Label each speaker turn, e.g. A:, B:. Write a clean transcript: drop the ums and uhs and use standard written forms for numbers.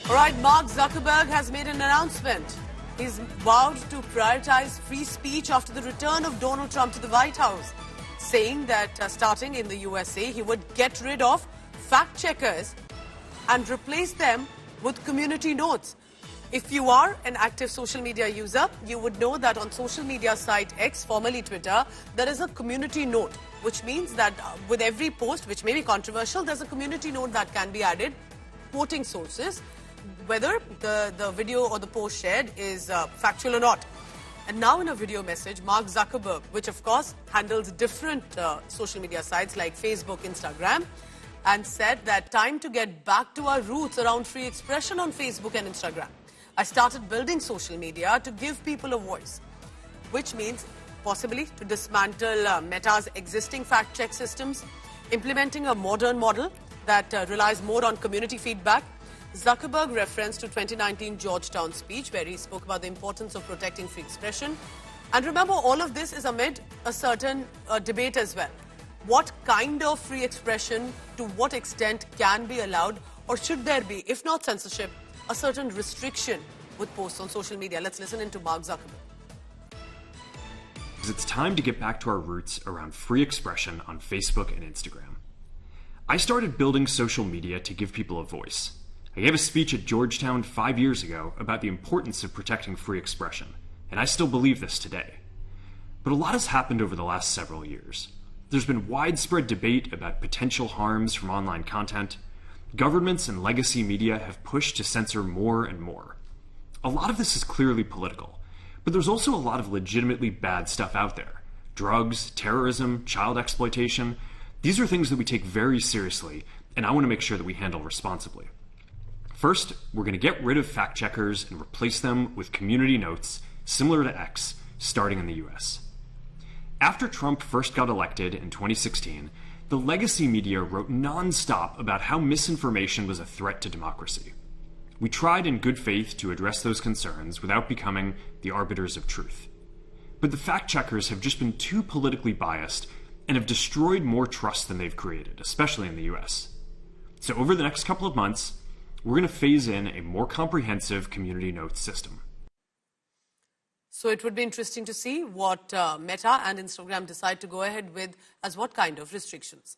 A: All right, Mark Zuckerberg has made an announcement. He's vowed to prioritize free speech after the return of Donald Trump to the White House, saying that starting in the USA, he would get rid of fact-checkers and replace them with community notes. If you are an active social media user, you would know that on social media site X, formerly Twitter, there is a community note, which means that with every post, which may be controversial, there's a community note that can be added, quoting sources, whether the video or the post shared is factual or not. And now in a video message, Mark Zuckerberg, which of course handles different social media sites like Facebook, Instagram, and said that time to get back to our roots around free expression on Facebook and Instagram. I started building social media to give people a voice, which means possibly to dismantle Meta's existing fact-check systems, implementing a modern model that relies more on community feedback. Zuckerberg referenced to 2019 Georgetown speech where he spoke about the importance of protecting free expression. And remember, all of this is amid a certain debate as well. What kind of free expression, to what extent can be allowed, or should there be, if not censorship, a certain restriction with posts on social media? Let's listen into Mark Zuckerberg.
B: It's time to get back to our roots around free expression on Facebook and Instagram. I started building social media to give people a voice. I gave a speech at Georgetown 5 years ago about the importance of protecting free expression, and I still believe this today. But a lot has happened over the last several years. There's been widespread debate about potential harms from online content. Governments and legacy media have pushed to censor more and more. A lot of this is clearly political, but there's also a lot of legitimately bad stuff out there. Drugs, terrorism, child exploitation. These are things that we take very seriously, and I want to make sure that we handle responsibly. First, we're going to get rid of fact-checkers and replace them with community notes, similar to X, starting in the US. After Trump first got elected in 2016, the legacy media wrote non-stop about how misinformation was a threat to democracy. We tried in good faith to address those concerns without becoming the arbiters of truth. But the fact-checkers have just been too politically biased and have destroyed more trust than they've created, especially in the US. So over the next couple of months, we're going to phase in a more comprehensive community notes system.
A: So it would be interesting to see what Meta and Instagram decide to go ahead with as what kind of restrictions.